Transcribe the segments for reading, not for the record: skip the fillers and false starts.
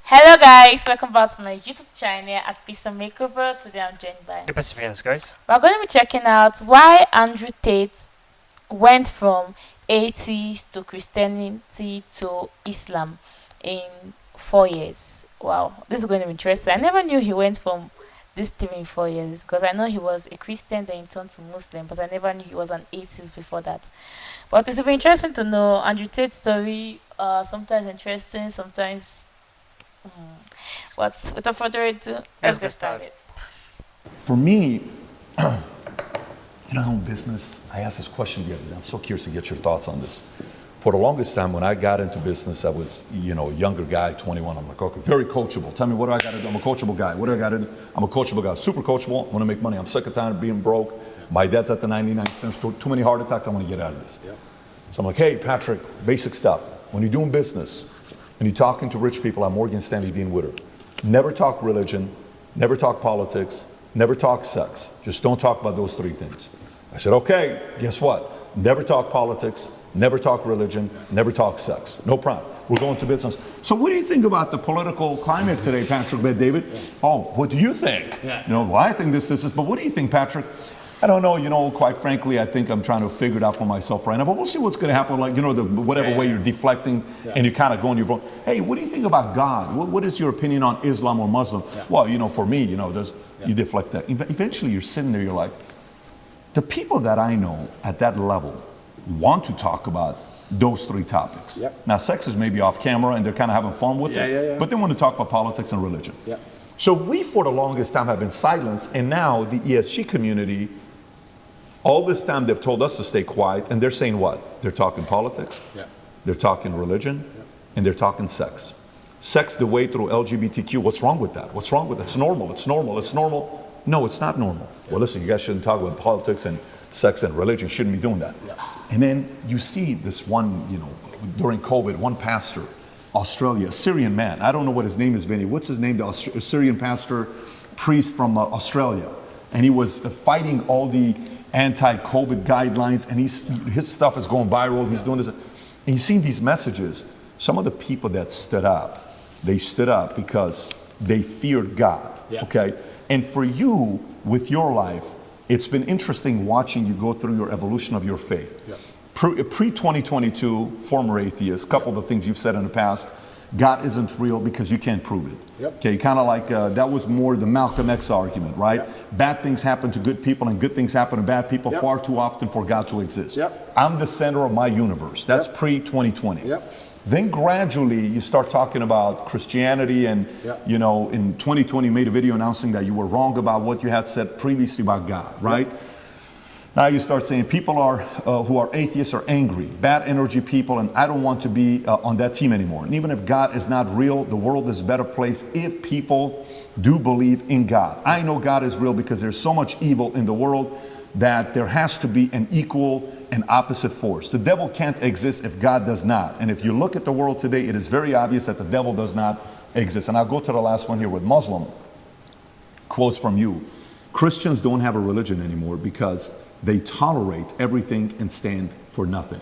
Hello guys, welcome back to my YouTube channel at Pizza Makeover. Today I'm joined by. The Pacifians, guys. We're going to be checking out why Andrew Tate went from atheist to Christianity to Islam in 4 years. Wow, this is going to be interesting. I never knew he went from this thing in 4 years because I know he was a Christian then he turned to Muslim, but I never knew he was an atheist before that. But it's be interesting to know Andrew Tate's story. Sometimes interesting, sometimes. What's without further ado, let's get started. For me, in our own business, I asked this question the other day. I'm so curious to get your thoughts on this. For the longest time, when I got into business, I was, a younger guy, 21. I'm like, okay, very coachable. Tell me, what do I got to do? I'm a coachable guy. What do I got to do? I'm a coachable guy. Super coachable. I want to make money. I'm sick and tired of being broke. My dad's at the 99 cents. Too many heart attacks. I want to get out of this. So I'm like, hey, Patrick, basic stuff. When you're doing business, when you're talking to rich people, I'm Morgan Stanley Dean Witter. Never talk religion, never talk politics, never talk sex. Just don't talk about those three things. I said, okay, guess what? Never talk politics, never talk religion, never talk sex. No problem. We're going to business. So what do you think about the political climate today, Patrick, David? Oh, what do you think? Well, I think this is, but what do you think, Patrick? I don't know, quite frankly, I think I'm trying to figure it out for myself right now, but we'll see what's going to happen, whatever way you're deflecting and you kind of go on your phone. Hey, what do you think about God? What is your opinion on Islam or Muslim? Well, for me, you deflect that. Eventually you're sitting there, you're like, the people that I know at that level want to talk about those three topics. Now, sex is maybe off camera and they're kind of having fun with it, but they want to talk about politics and religion. So we, for the longest time, have been silenced, and now the ESG community, all this time they've told us to stay quiet, and they're saying what? They're talking politics, they're talking religion, and they're talking sex. Sex the way through LGBTQ, what's wrong with that? What's wrong with it? It's normal, it's normal, it's normal. No, it's not normal. Well, listen, you guys shouldn't talk about politics and sex and religion, shouldn't be doing that. And then you see this one, during COVID, one pastor, Australia, a Syrian man, I don't know what his name is, Vinny. What's his name? The Syrian pastor, priest from Australia. And he was fighting all the anti-COVID guidelines, and his stuff is going viral. He's doing this. And you've seen these messages. Some of the people that stood up, they stood up because they feared God. Okay? And for you, with your life, it's been interesting watching you go through your evolution of your faith. Pre-2022, former atheist, couple of the things you've said in the past, God isn't real because you can't prove it. Okay, kind of like that was more the Malcolm X argument, right? Bad things happen to good people and good things happen to bad people far too often for God to exist. I'm the center of my universe. That's pre-2020. Then gradually you start talking about Christianity and, in 2020 you made a video announcing that you were wrong about what you had said previously about God, right? Now you start saying people are who are atheists are angry, bad energy people, and I don't want to be on that team anymore. And even if God is not real, the world is a better place if people do believe in God. I know God is real because there's so much evil in the world that there has to be an equal and opposite force. The devil can't exist if God does not. And if you look at the world today, it is very obvious that the devil does not exist. And I'll go to the last one here with Muslim. Quotes from you. Christians don't have a religion anymore because they tolerate everything and stand for nothing.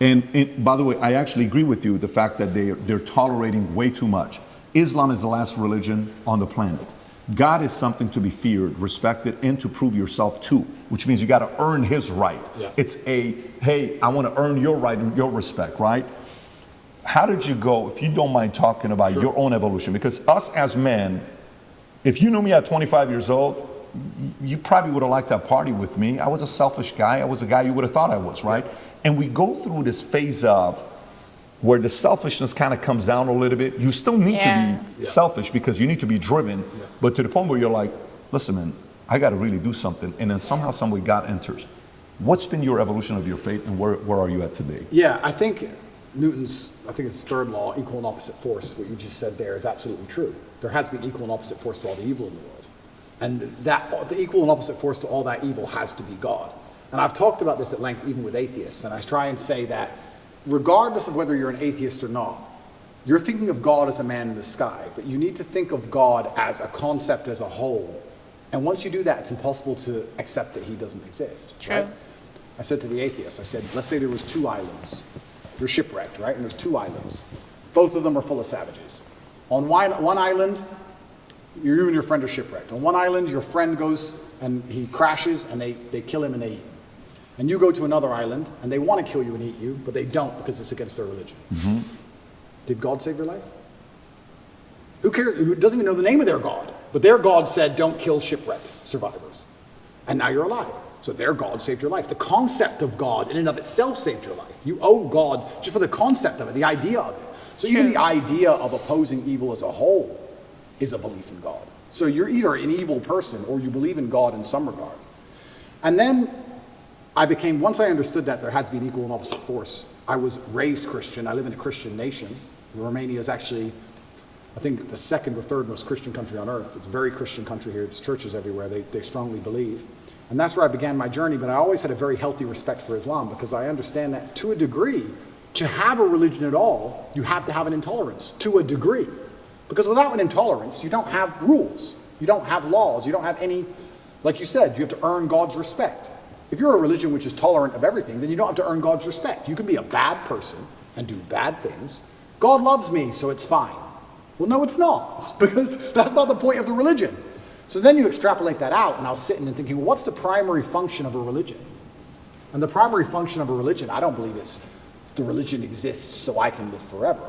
And by the way, I actually agree with you, the fact that they're tolerating way too much. Islam is the last religion on the planet. God is something to be feared, respected, and to prove yourself to, which means you got to earn his right. It's hey, I want to earn your right and your respect, right? How did you go, if you don't mind talking about your own evolution? Because us as men, if you knew me at 25 years old, you probably would have liked to party with me. I was a selfish guy. I was a guy you would have thought I was, right? And we go through this phase of where the selfishness kind of comes down a little bit. You still need to be selfish because you need to be driven, but to the point where you're like, listen, man, I got to really do something. And then somehow, some way, God enters. What's been your evolution of your faith, and where are you at today? I think it's third law, equal and opposite force. What you just said there is absolutely true. There has to be equal and opposite force to all the evil in the world. And that the equal and opposite force to all that evil has to be God. And I've talked about this at length even with atheists, and I try and say that regardless of whether you're an atheist or not, you're thinking of God as a man in the sky, but you need to think of God as a concept as a whole. And once you do that, it's impossible to accept that he doesn't exist. True. Right? I said to the atheists, I said, let's say there was 2 islands. They're shipwrecked, right? And there's 2 islands. Both of them are full of savages. On one island, you and your friend are shipwrecked. On one island, your friend goes and he crashes and they kill him and they eat him. And you go to another island and they want to kill you and eat you, but they don't because it's against their religion. Did God save your life? Who cares? Who doesn't even know the name of their God? But their God said, don't kill shipwrecked survivors. And now you're alive. So their God saved your life. The concept of God in and of itself saved your life. You owe God just for the concept of it, the idea of it. So even the idea of opposing evil as a whole is a belief in God. So you're either an evil person or you believe in God in some regard. And then once I understood that there had to be an equal and opposite force, I was raised Christian. I live in a Christian nation. Romania is actually, I think, the second or third most Christian country on earth. It's a very Christian country here. It's churches everywhere. They strongly believe. And that's where I began my journey, but I always had a very healthy respect for Islam because I understand that to a degree, to have a religion at all, you have to have an intolerance, to a degree. Because without an intolerance, you don't have rules. You don't have laws. You don't have any, like you said, you have to earn God's respect. If you're a religion which is tolerant of everything, then you don't have to earn God's respect. You can be a bad person and do bad things. God loves me, so it's fine. Well, no, it's not, because that's not the point of the religion. So then you extrapolate that out, and I was sitting and thinking, well, what's the primary function of a religion? And the primary function of a religion, I don't believe is the religion exists so I can live forever.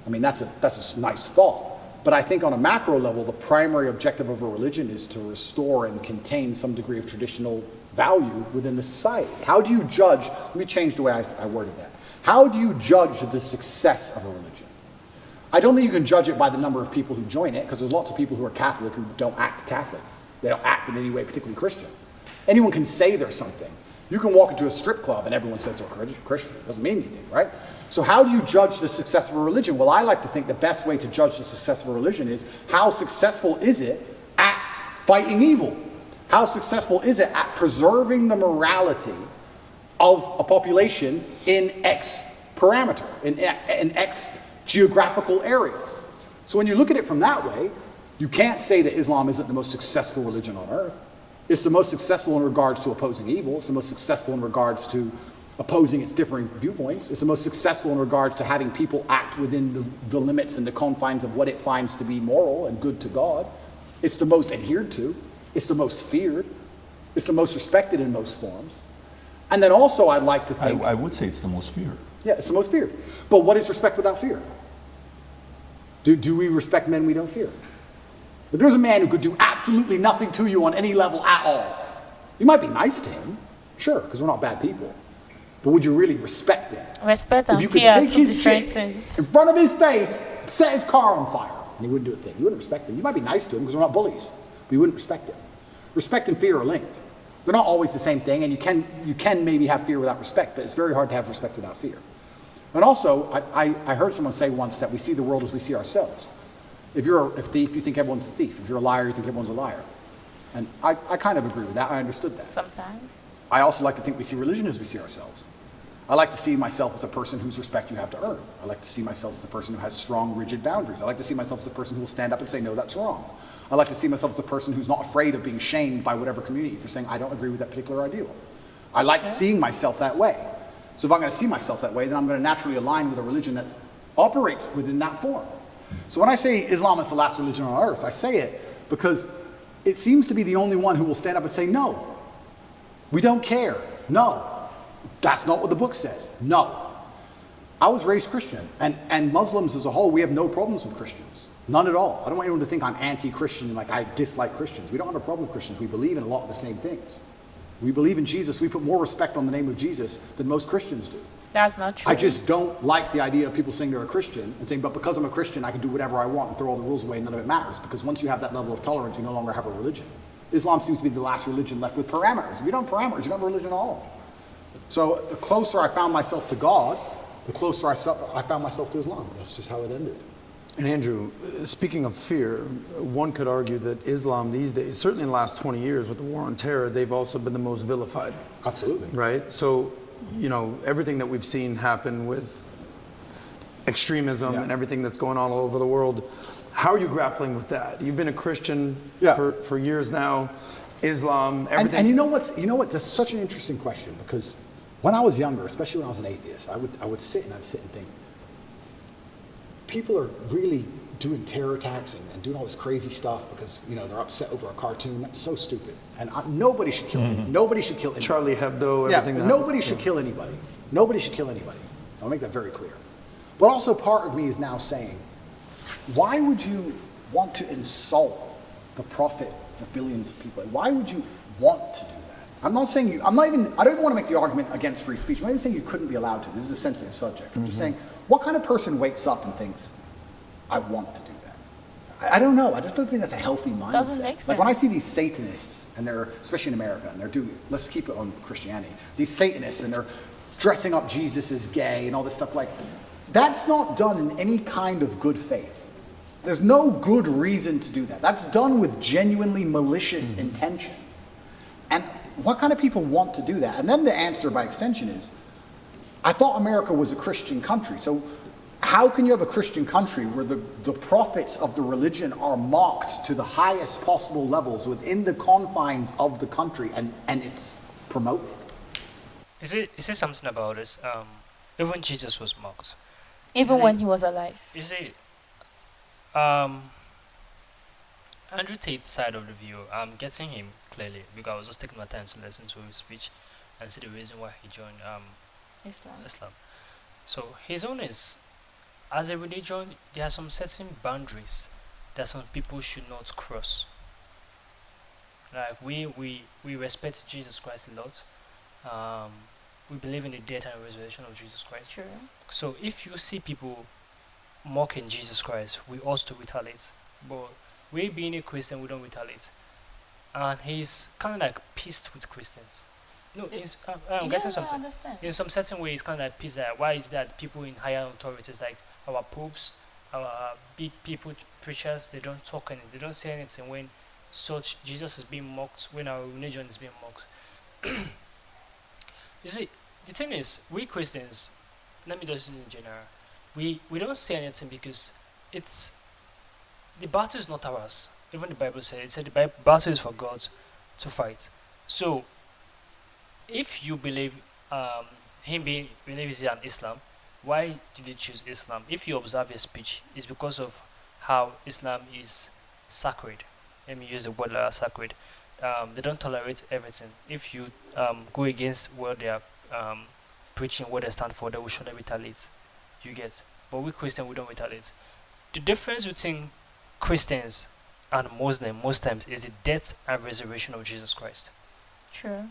I mean, that's a nice thought. But I think on a macro level, the primary objective of a religion is to restore and contain some degree of traditional value within the society. How do you judge, let me change the way I worded that. How do you judge the success of a religion? I don't think you can judge it by the number of people who join it, because there's lots of people who are Catholic who don't act Catholic. They don't act in any way particularly Christian. Anyone can say they're something. You can walk into a strip club and everyone says they're Christian. It doesn't mean anything, right? So how do you judge the success of a religion? Well, I like to think the best way to judge the success of a religion is how successful is it at fighting evil? How successful is it at preserving the morality of a population in X parameter, in X geographical area? So when you look at it from that way, you can't say that Islam isn't the most successful religion on earth. It's the most successful in regards to opposing evil. It's the most successful in regards to opposing its differing viewpoints. It's the most successful in regards to having people act within the limits and the confines of what it finds to be moral and good to God. It's the most adhered to. It's the most feared. It's the most respected in most forms. And then also I'd like to think... I would say it's the most feared. Yeah, it's the most feared. But what is respect without fear? Do we respect men we don't fear? If there's a man who could do absolutely nothing to you on any level at all, you might be nice to him, sure, because we're not bad people. But would you really respect him? Respect and If you could fear are take two his different chick things. in front of his face, set his car on fire, and he wouldn't do a thing. You wouldn't respect him. You might be nice to him because we're not bullies, but you wouldn't respect him. Respect and fear are linked. They're not always the same thing, and you can maybe have fear without respect, but it's very hard to have respect without fear. And also, I heard someone say once that we see the world as we see ourselves. If you're a thief, you think everyone's a thief. If you're a liar, you think everyone's a liar. And I kind of agree with that. I understood that. Sometimes. I also like to think we see religion as we see ourselves. I like to see myself as a person whose respect you have to earn. I like to see myself as a person who has strong, rigid boundaries. I like to see myself as a person who will stand up and say, no, that's wrong. I like to see myself as a person who's not afraid of being shamed by whatever community for saying, I don't agree with that particular ideal. I like seeing myself that way. So if I'm going to see myself that way, then I'm going to naturally align with a religion that operates within that form. So when I say Islam is the last religion on earth, I say it because it seems to be the only one who will stand up and say, no, we don't care. No, that's not what the book says. No. I was raised Christian, and Muslims as a whole, we have no problems with Christians. None at all. I don't want anyone to think I'm anti-Christian, like I dislike Christians. We don't have a problem with Christians. We believe in a lot of the same things. We believe in Jesus. We put more respect on the name of Jesus than most Christians do. That's not true. I just don't like the idea of people saying they're a Christian and saying, but because I'm a Christian, I can do whatever I want and throw all the rules away and none of it matters. Because once you have that level of tolerance, you no longer have a religion. Islam seems to be the last religion left with parameters. If you don't have parameters, you don't have a religion at all. So the closer I found myself to God, the closer I found myself to Islam. That's just how it ended. And Andrew, speaking of fear, one could argue that Islam these days, certainly in the last 20 years with the war on terror, they've also been the most vilified. Absolutely. Right? So, you know, everything that we've seen happen with extremism and everything that's going on all over the world, how are you grappling with that? You've been a Christian for years now, Islam, everything. And you know what, that's such an interesting question, because when I was younger, especially when I was an atheist, I would sit and think, people are really doing terror attacks and doing all this crazy stuff because, you know, they're upset over a cartoon. That's so stupid. And nobody should kill nobody should kill anybody. Charlie Hebdo, everything. Yeah, nobody should kill anybody. Nobody should kill anybody. I'll make that very clear. But also part of me is now saying, why would you want to insult the prophet for billions of people? Why would you want to do that? I'm not saying I don't even want to make the argument against free speech. I'm not even saying you couldn't be allowed to. This is a sensitive subject. I'm just saying, what kind of person wakes up and thinks, I want to do that? I don't know. I just don't think that's a healthy mindset. Doesn't make sense. Like when I see these Satanists, and they're, especially in America, and they're doing, let's keep it on Christianity, these Satanists, and they're dressing up Jesus as gay and all this stuff, like, that's not done in any kind of good faith. There's no good reason to do that. That's done with genuinely malicious intention. And what kind of people want to do that? And then the answer by extension is, I thought America was a Christian country. So how can you have a Christian country where the prophets of the religion are mocked to the highest possible levels within the confines of the country, and it's promoted? Is it something about this? Even Jesus was mocked. Even when he was alive. You see, Andrew Tate's side of the view, I'm getting him clearly because I was just taking my time to listen to his speech and see the reason why he joined Islam. So his own is, as a religion, there are some certain boundaries that some people should not cross. Like we respect Jesus Christ a lot. We believe in the death and resurrection of Jesus Christ. Sure. So if you see people mocking Jesus Christ, we ought to retaliate. But we being a Christian, we don't retaliate. And he's kind of like pissed with Christians. No, I'm getting something. I understand. In some certain way, it's kind of like pissed that why is that people in higher authorities, like our popes, our big people, preachers, they don't talk anything, they don't say anything when such Jesus is being mocked, when our religion is being mocked. You see, the thing is, we Christians, let me just use in general, we don't say anything because it's, the battle is not ours. Even the Bible said, the battle is for God to fight. So, if you believe believes in Islam, why did you choose Islam? If you observe his speech, it's because of how Islam is sacred. Let me use the word sacred. They don't tolerate everything. If you go against what they are preaching, what they stand for, they will surely retaliate. You get. But we Christians, we don't retaliate. The difference between Christians and Muslims most times is the death and resurrection of Jesus Christ. True.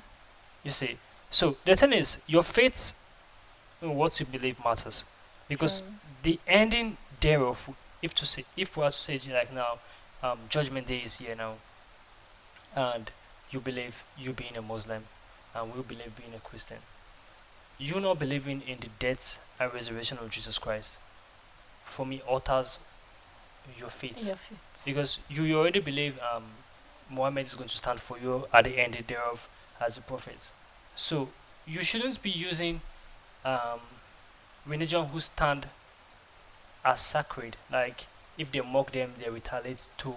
You see. So the thing is, your faith in what you believe matters. Because the ending thereof, if we are to say like now, Judgment Day is here now, and you believe you being a Muslim, and we believe being a Christian, you not believing in the death and resurrection of Jesus Christ, for me, alters your faith. Because you already believe Muhammad is going to stand for you at the end thereof as a prophet. So you shouldn't be using religion who stand as sacred. Like if they mock them, they retaliate to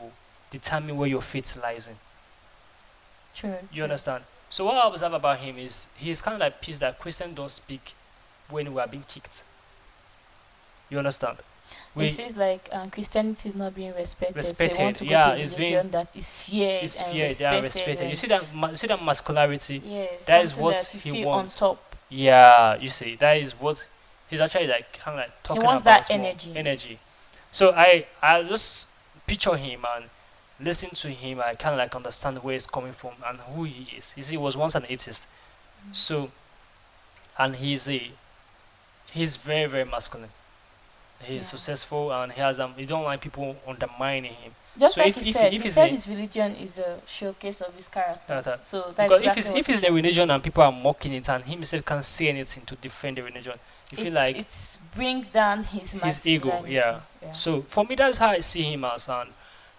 determine where your faith lies in. True. You understand? So what I observe about him is he's kind of like pissed that Christians don't speak when we are being kicked. You understand? It feels like Christianity is not being respected. So you want to go yeah, to a it's religion that is feared it's and feared, respected. respected. You see that masculinity? Yes, that is something what that you he feel wants. on top. Yeah, you see, that is what he's actually like kind of like talking He wants about. that more energy. So I just picture him and listen to him. I kind of like understand where he's coming from and who he is. You see, he was once an atheist. So, and he's very, very masculine. He's successful and he don't like people undermining him. Just so like he said his religion is a showcase of his character. So that's because exactly if it's the religion and people are mocking it and he himself can't say anything to defend the religion, you feel like it brings down his ego. Yeah. So for me, that's how I see him as. And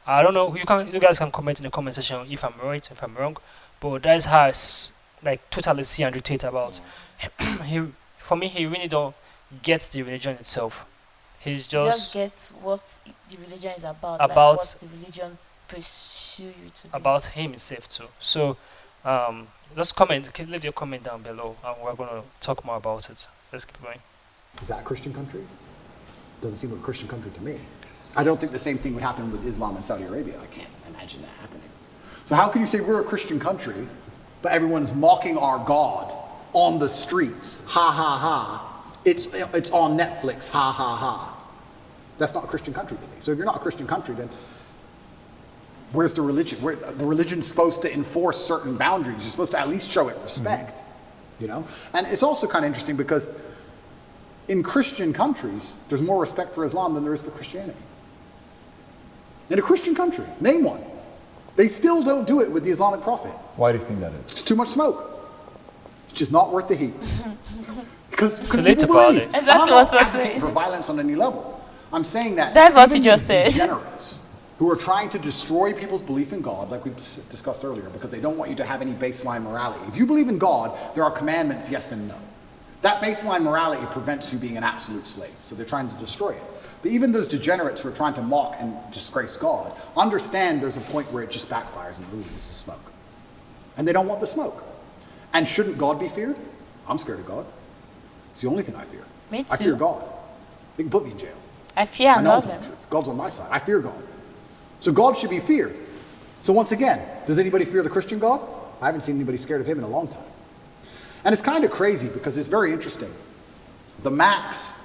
I don't know. You guys can comment in the comment section if I'm right, if I'm wrong. But that's how I totally see Andrew Tate about. For me, he really don't get the religion itself. He's just gets what the religion is about what the religion pursue you to do. About him himself too. So just leave your comment down below and we're going to talk more about it. Let's keep going. Is that a Christian country? Doesn't seem like a Christian country to me. I don't think the same thing would happen with Islam in Saudi Arabia. I can't imagine that happening. So how can you say we're a Christian country, but everyone's mocking our God on the streets? Ha ha ha. It's on Netflix. Ha ha ha. That's not a Christian country to me. So if you're not a Christian country, then where's the religion? The religion's supposed to enforce certain boundaries. You're supposed to at least show it respect, you know? And it's also kind of interesting because in Christian countries, there's more respect for Islam than there is for Christianity. In a Christian country, name one. They still don't do it with the Islamic Prophet. Why do you think that is? It's too much smoke. It's just not worth the heat. Because people Political believe. violence. And Exactly I'm what not we're advocating saying. for violence on any level. I'm saying that That's what even you just these said. degenerates who are trying to destroy people's belief in God, like we've discussed earlier, because they don't want you to have any baseline morality. If you believe in God, there are commandments, yes and no. That baseline morality prevents you being an absolute slave, so they're trying to destroy it. But even those degenerates who are trying to mock and disgrace God, understand there's a point where it just backfires and, ooh, this is smoke. And they don't want the smoke. And shouldn't God be feared? I'm scared of God. It's the only thing I fear. Me I fear too. God. They can put me in jail. I fear I know I'm another. telling the truth. God's on my side. I fear God. So God should be feared. So once again, does anybody fear the Christian God? I haven't seen anybody scared of him in a long time. And it's kind of crazy because it's very interesting. The mass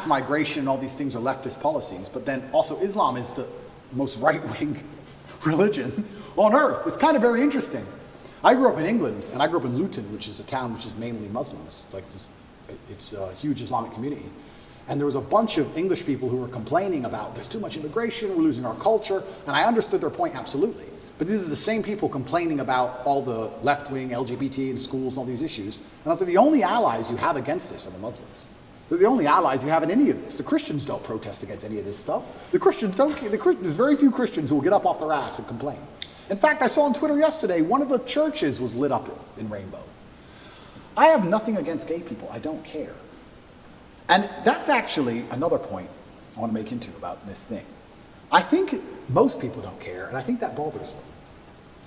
migration and all these things are leftist policies, but then also Islam is the most right-wing religion on earth. It's kind of very interesting. I grew up in England, and I grew up in Luton, which is a town which is mainly Muslims. It's a huge Islamic community. And there was a bunch of English people who were complaining about there's too much immigration, we're losing our culture, and I understood their point absolutely. But these are the same people complaining about all the left-wing LGBT in schools and all these issues. And I was like, the only allies you have against this are the Muslims. They're the only allies you have in any of this. The Christians don't protest against any of this stuff. The Christians don't. There's very few Christians who will get up off their ass and complain. In fact, I saw on Twitter yesterday, one of the churches was lit up in rainbow. I have nothing against gay people. I don't care. And that's actually another point I want to make into about this thing. I think most people don't care, and I think that bothers them.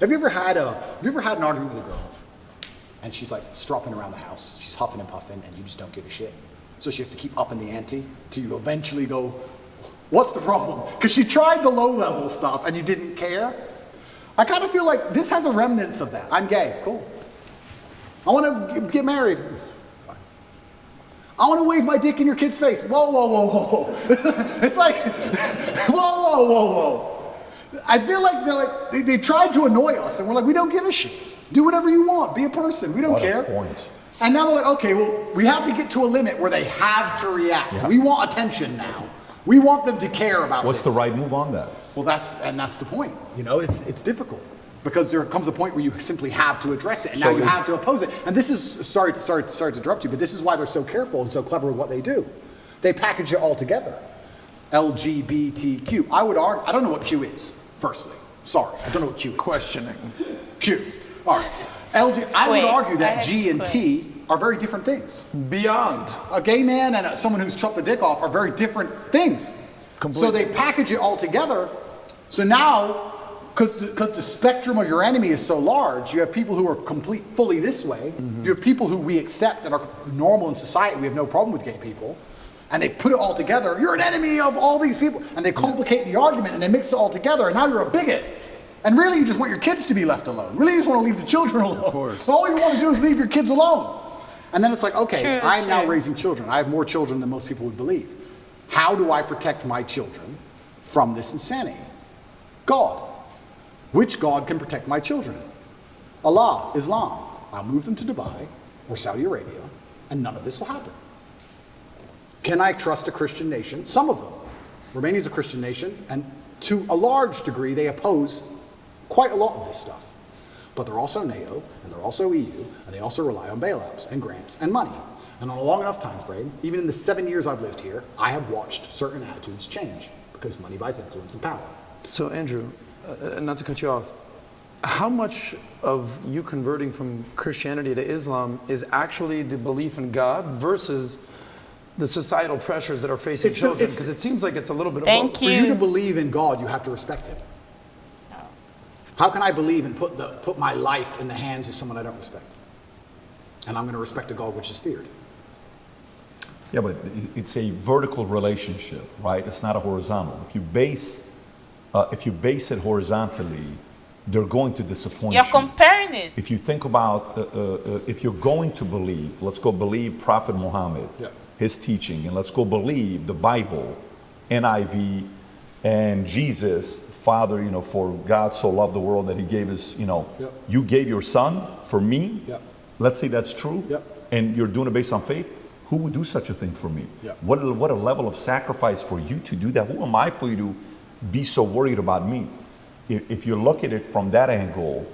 Have you ever had an argument with a girl, and she's like stropping around the house, she's huffing and puffing, and you just don't give a shit? So she has to keep upping the ante till you eventually go, what's the problem? Because she tried the low-level stuff, and you didn't care. I kind of feel like this has a remnants of that. I'm gay, cool. I want to get married. Fine. I want to wave my dick in your kid's face. Whoa, whoa, whoa, whoa. It's like, whoa, whoa, whoa, whoa. I feel like they tried to annoy us, and we're like, we don't give a shit. Do whatever you want. Be a person. We don't What a care. point. And now they're like, okay, well, we have to get to a limit where they have to react. Yeah. We want attention now. We want them to care about What's this. the right move on that? Well, that's the point. You know, it's difficult because there comes a point where you simply have to address it, and So now you is- have to oppose it. And this is sorry to interrupt you, but this is why they're so careful and so clever with what they do. They package it all together. LGBTQ. I would argue. I don't know what Q is. Firstly, sorry, I don't know what Q is. Questioning. Q. All right. I would Wait, argue I that have G to and T are very different things. Beyond. A gay man and someone who's chopped the dick off are very different things. Completely. So they package it all together. So now, because the spectrum of your enemy is so large, you have people who are fully this way. Mm-hmm. You have people who we accept and are normal in society. We have no problem with gay people. And they put it all together. You're an enemy of all these people. And they complicate the argument and they mix it all together. And now you're a bigot. And really, you just want your kids to be left alone. Really, you just want to leave the children alone. Of course. All you want to do is leave your kids alone. And then it's like, okay, True, I'm now true. raising children. I have more children than most people would believe. How do I protect my children from this insanity? God. Which God can protect my children? Allah, Islam. I'll move them to Dubai or Saudi Arabia, and none of this will happen. Can I trust a Christian nation? Some of them. Romania is a Christian nation, and to a large degree, they oppose quite a lot of this stuff. But they're also NATO, and they're also EU, and they also rely on bailouts and grants and money. And on a long enough time frame, even in the 7 years I've lived here, I have watched certain attitudes change because money buys influence and power. So Andrew, not to cut you off, how much of you converting from Christianity to Islam is actually the belief in God versus the societal pressures that are facing It's the- children? it's- Because it seems like it's a little bit of Thank both. For you to you. believe in God, you have to respect Him. How can I believe and put my life in the hands of someone I don't respect? And I'm going to respect a God which is feared. Yeah, but it's a vertical relationship, right? It's not a horizontal. If you base it horizontally, they're going to disappoint You're you. comparing it. If you think about, if you're going to believe, let's go believe Prophet Muhammad, his teaching, and let's go believe the Bible, NIV, and Jesus, Father, for God so loved the world that he gave his, you gave your son for me. Let's say that's true. And you're doing it based on faith. Who would do such a thing for me? What a level of sacrifice for you to do that. Who am I for you to be so worried about me? If you look at it from that angle,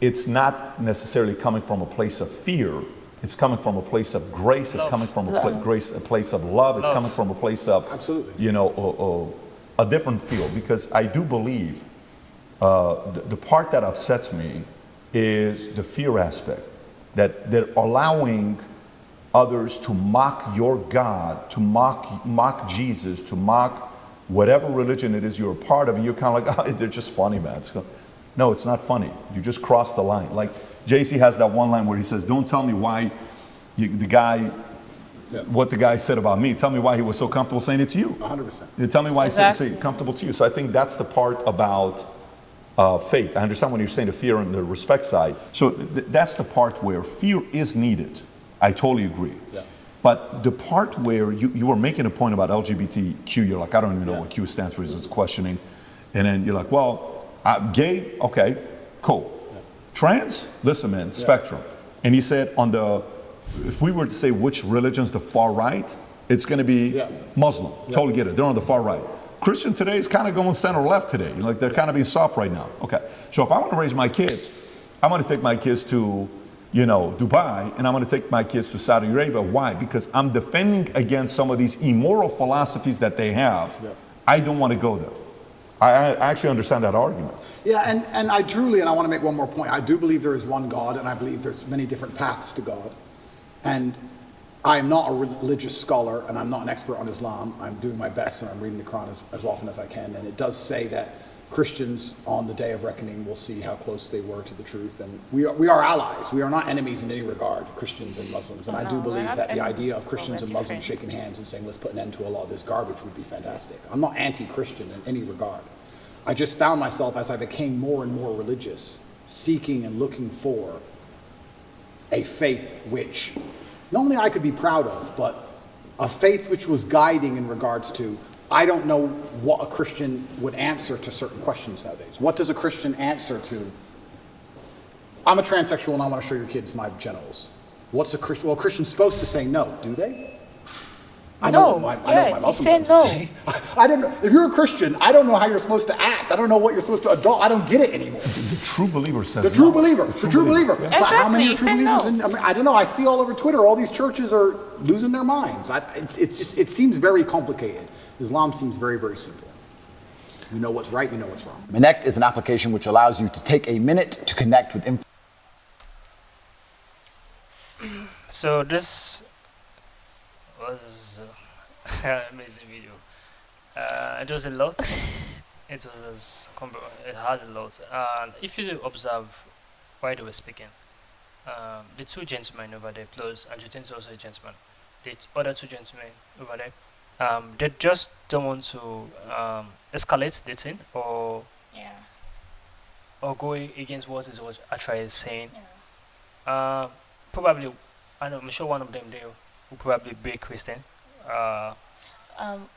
it's not necessarily coming from a place of fear. It's coming from a place of grace. It's coming from a place of love. It's coming from a place of, absolutely, a different feel. Because I do believe the part that upsets me is the fear aspect, that they're allowing others to mock your God, to mock Jesus, to mock whatever religion it is you're a part of, and you're kind of like, oh, they're just funny, man. No, it's not funny. You just crossed the line. Like JC has that one line where he says, don't tell me why what the guy said about me. Tell me why he was so comfortable saying it to you. 100%. Tell me why he said it comfortable to you. So I think that's the part about faith. I understand when you're saying the fear and the respect side. So that's the part where fear is needed. I totally agree. But the part where you were making a point about LGBTQ, you're like, I don't even know what Q stands for, it's questioning. And then you're like, well, gay, okay, cool. Trans, listen, man, spectrum. And he said if we were to say which religion's the far right, it's going to be Muslim. Totally get it. They're on the far right. Christian today is kind of going center left today. Like they're kind of being soft right now. Okay. So if I want to raise my kids, I'm going to take my kids to Dubai, and I'm going to take my kids to Saudi Arabia. Why? Because I'm defending against some of these immoral philosophies that they have. I don't want to go there. I actually understand that argument. Yeah, and I truly, and I want to make one more point, I do believe there is one God, and I believe there's many different paths to God. And I'm not a religious scholar, and I'm not an expert on Islam. I'm doing my best, and I'm reading the Quran as often as I can. And it does say that Christians on the day of reckoning will see how close they were to the truth. And we are allies. We are not enemies in any regard, Christians and Muslims. And I do believe that the idea of Christians and Muslims shaking hands and saying, let's put an end to a lot of this garbage would be fantastic. I'm not anti-Christian in any regard. I just found myself, as I became more and more religious, seeking and looking for a faith which not only I could be proud of, but a faith which was guiding in regards to, I don't know what a Christian would answer to certain questions nowadays. What does a Christian answer to? I'm a transsexual and I want to show your kids my genitals. What's a Christian? Well, a Christian's supposed to say no, do they? I know my Muslim friends would say. I don't know. If you're a Christian, I don't know how you're supposed to act. I don't know what you're supposed to adult. I don't get it anymore. The true believer says the true believer. The true believer. Yeah. But how many are true believers? I don't know. I see all over Twitter, all these churches are losing their minds. It seems very complicated. Islam seems very, very simple. You know what's right, you know what's wrong. Connect is an application which allows you to take a minute to connect with information. So this was an amazing video. It was a lot. It has a lot. And if you observe why they were speaking, the two gentlemen over there, plus Andrew Tate is also a gentleman. The other two gentlemen over there, they just don't want to escalate the thing or go against what Atra is saying. Probably, I'm sure one of them there will probably be Christian.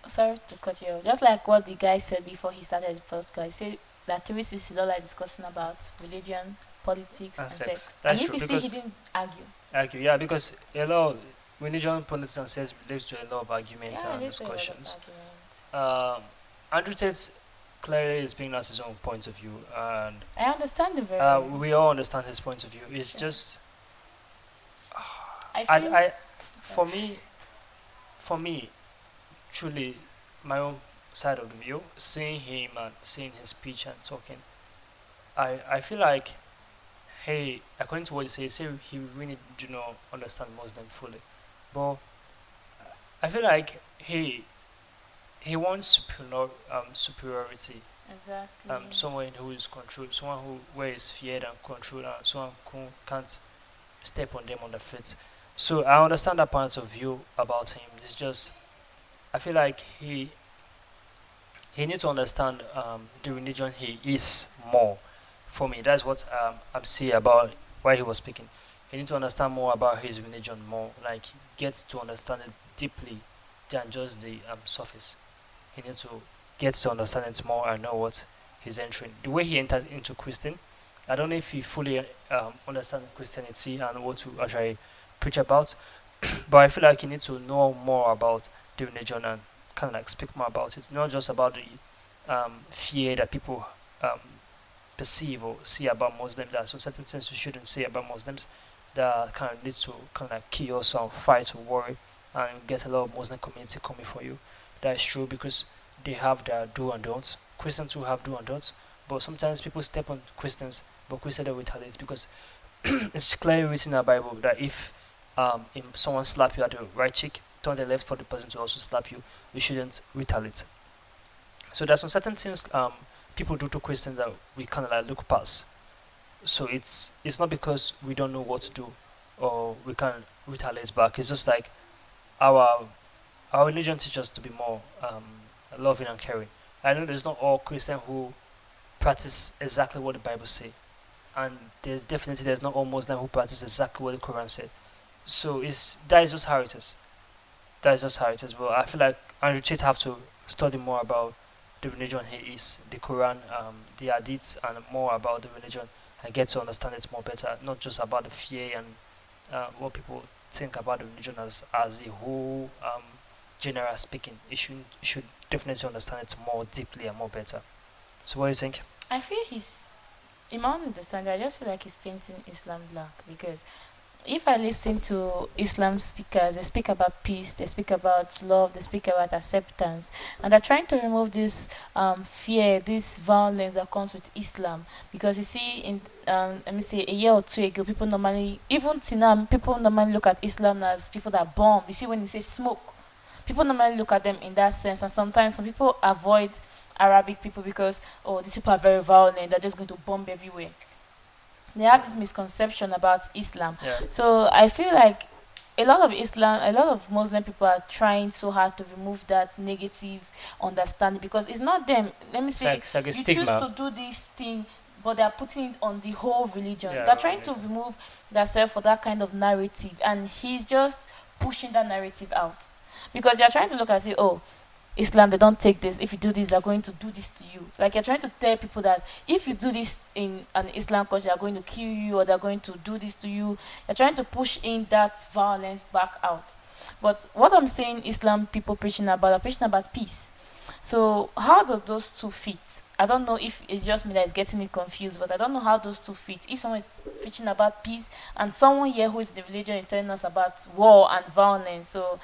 Sorry to cut you off. Just like what the guy said before he started the podcast, he said that 360 don't like discussing about religion, politics, and sex. That's and true, if you see, he didn't argue. Yeah, because a lot of religion, politics, and sex leads to a lot of arguments and leads to a lot of discussions. arguments. Andrew Tate clearly is being at his own point of view, and I understand the we all understand his point of view. It's just, I feel for me, truly, my own side of the view, seeing him and seeing his speech and talking, I feel like, hey, according to what he says, he really do not understand Muslim fully, but I feel like he wants superiority. Exactly. Someone who is controlled, someone who is feared and controlled, and someone who can't step on them on the feet. So I understand that point of view about him. It's just I feel like he needs to understand the religion he is more. For me, that's what I'm seeing about why he was speaking. He needs to understand more about his religion more, like he gets to understand it deeply than just the surface. He needs to get to understand it more and know what he's entering. The way he entered into Christian, I don't know if he fully understands Christianity and what to actually preach about, but I feel like he needs to know more about the religion and kind of like speak more about it. Not just about the fear that people um, perceive or see about Muslims. There are so certain things you shouldn't say about Muslims that kind of lead to kind of like chaos or fight or worry and get a lot of Muslim community coming for you. That is true because they have their do and don'ts. Christians who have do and don'ts, but sometimes people step on Christians, but Christians don't retaliate because it's clearly written in the Bible that if someone slap you at the right cheek, turn the left for the person to also slap you, you shouldn't retaliate. So there's some certain things people do to Christians that we kind of like look past. So it's not because we don't know what to do or we can't retaliate back. It's just like our our religion teaches us to be more loving and caring. I know there's not all Christians who practice exactly what the Bible say, and there's not all Muslims who practice exactly what the Quran said. So it's that is just how it is. That is just how it is. But I feel like Andrew Tate have to study more about the religion he is, the Quran, the Hadiths, and more about the religion and get to understand it more better. Not just about the fear and what people think about the religion as a whole, general speaking. You should definitely understand it more deeply and more better. So what do you think? I feel in my own understanding, I just feel like he's painting Islam black because if I listen to Islam speakers, they speak about peace, they speak about love, they speak about acceptance, and they're trying to remove this fear, this violence that comes with Islam. Because you see, in let me say, a year or two ago, people normally, even till now, people normally look at Islam as people that bomb. You see, when you say smoke, people normally look at them in that sense, and sometimes some people avoid Arabic people because oh, these people are very violent, they're just going to bomb everywhere. They have this misconception about Islam. Yeah. So I feel like a lot of Muslim people are trying so hard to remove that negative understanding because it's not them. Let me say, It's like a you choose to stigma. do this thing, but they're putting it on the whole religion. Yeah, They're right, trying to remove themselves for that kind of narrative, and he's just pushing that narrative out because they're trying to look at it. Oh, Islam, they don't take this. If you do this, they're going to do this to you. Like you're trying to tell people that if you do this in an Islam culture, they're going to kill you or they're going to do this to you. You're trying to push in that violence back out. But what I'm saying, Islam people preaching about, are preaching about peace. So how do those two fit? I don't know if it's just me that is getting it confused, but I don't know how those two fit. If someone is preaching about peace and someone here who is in the religion is telling us about war and violence, so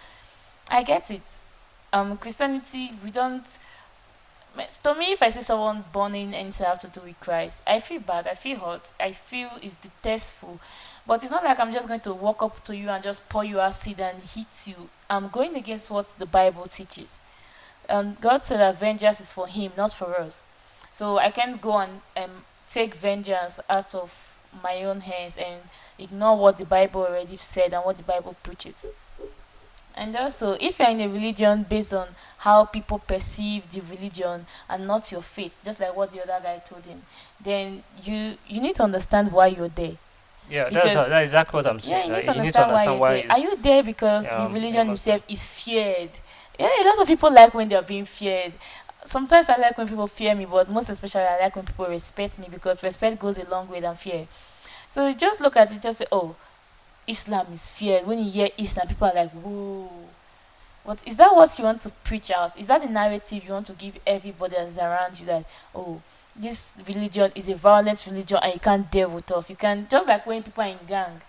I get it. Christianity, we don't. To me, if I see someone burning anything have to do with Christ, I feel bad. I feel hurt. I feel it's detestful. But it's not like I'm just going to walk up to you and just pour you acid and hit you. I'm going against what the Bible teaches. God said that vengeance is for Him, not for us. So I can't go and take vengeance out of my own hands and ignore what the Bible already said and what the Bible preaches. And also, if you're in a religion based on how people perceive the religion and not your faith, just like what the other guy told him, then you need to understand why you're there. Yeah, Because that's exactly what I'm yeah, saying. you need Like, to you need to understand why understand you're why there. Are it's you there because the you religion must itself is feared? Yeah, a lot of people like when they're being feared. Sometimes I like when people fear me, but most especially I like when people respect me because respect goes a long way than fear. So you just look at it, just say, oh, Islam is feared. When you hear Islam, people are like, whoa. But is that what you want to preach out? Is that the narrative you want to give everybody that's around you that, oh, this religion is a violent religion and you can't deal with us? You can, just like when people are in gang,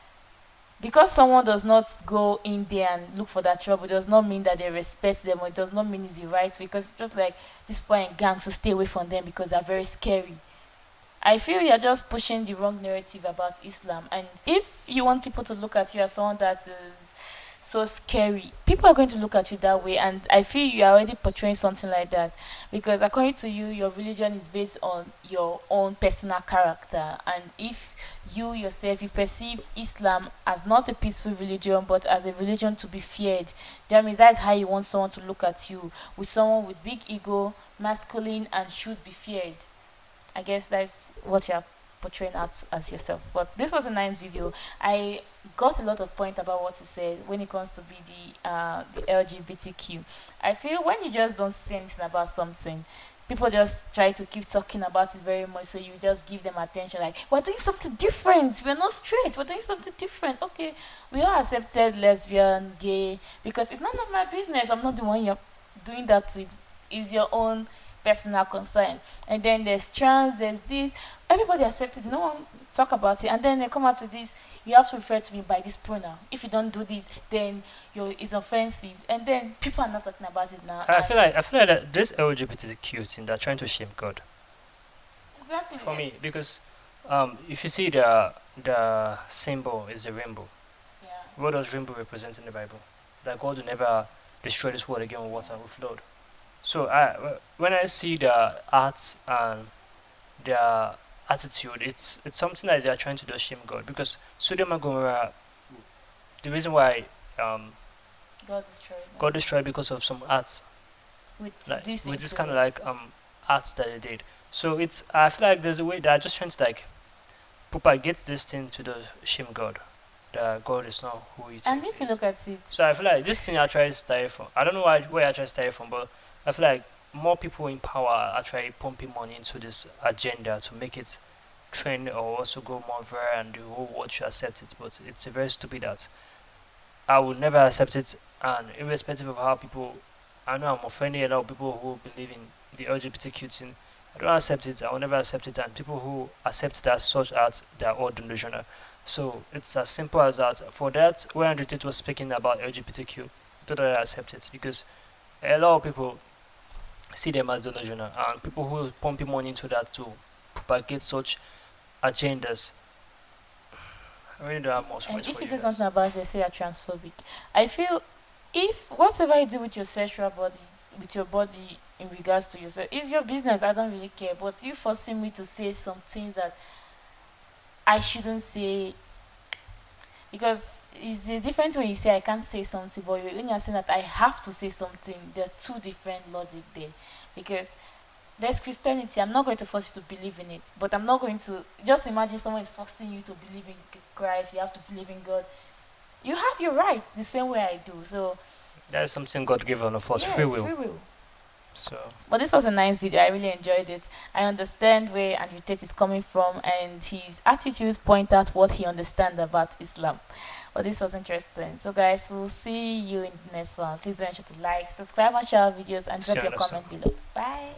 because someone does not go in there and look for that trouble does not mean that they respect them or it does not mean it's the right way because just like these people are in gangs, so stay away from them because they're very scary. I feel you're just pushing the wrong narrative about Islam, and if you want people to look at you as someone that is so scary, people are going to look at you that way. And I feel you are already portraying something like that, because according to you, your religion is based on your own personal character. And if you yourself, you perceive Islam as not a peaceful religion but as a religion to be feared, that means that's how you want someone to look at you, with someone with big ego, masculine, and should be feared. I guess that's what you're portraying out as yourself. But this was a nice video. I got a lot of point about what he said when it comes to be the LGBTQ. I feel when you just don't say anything about something, people just try to keep talking about it very much, so you just give them attention, like, we're doing something different, we're not straight, we're doing something different. Okay, we all accepted lesbian, gay, because it's none of my business. I'm not the one you're doing that with. It's your own personal concern. And then there's trans, there's this, everybody accepted, no one talk about it. And then they come out with this, you have to refer to me by this pronoun. If you don't do this, then it's offensive. And then people are not talking about it now. I feel like that this LGBTQ thing, they're trying to shame God. Exactly. For me, because if you see the symbol is a rainbow. Yeah. What does rainbow represent in the Bible? That God will never destroy this world again with water, with flood. So when I see the arts and their attitude, it's something that they are trying to do shame God, because Sodom and Gomorrah, the reason why God destroyed because of some arts, with this kind of like arts that they did. So I feel like there's a way that are just trying to like propagate this thing to the shame God. That God is not who it is. And if you look at it, so I feel like this thing I try to stay from. I don't know where I try to stay from, but I feel like more people in power are trying pumping money into this agenda to make it trend or also go more viral, and the whole world should accept it. But it's very stupid that I would never accept it, and irrespective of how people, I know I'm offending a lot of people who believe in the LGBTQ thing. I don't accept it. I will never accept it, and people who accept that such as they are all delusional. So it's as simple as that. For that, when Tate was speaking about LGBTQ, I totally accept it, because a lot of people see them as delusional, and people who pump money into that to propagate such agendas. I really don't have much and words if for you you say guys. something about it, they say you're transphobic. I feel if whatever you do with your sexual body, with your body in regards to yourself, it's your business. I don't really care. But you forcing me to say some things that I shouldn't say, because it's a different when you say I can't say something, but when you're saying that I have to say something, there are two different logic there. Because there's Christianity, I'm not going to force you to believe in it, but I'm not going to just imagine someone is forcing you to believe in Christ, you have to believe in God. You have your right the same way I do. So That is something God gave on us, yeah, free it's will. free will. So But this was a nice video. I really enjoyed it. I understand where Andrew Tate is coming from, and his attitudes point out what he understands about Islam. But this was interesting. So guys, we'll see you in the next one. Please don't forget to like, subscribe, and share our videos, and See drop you your next comment below. Bye.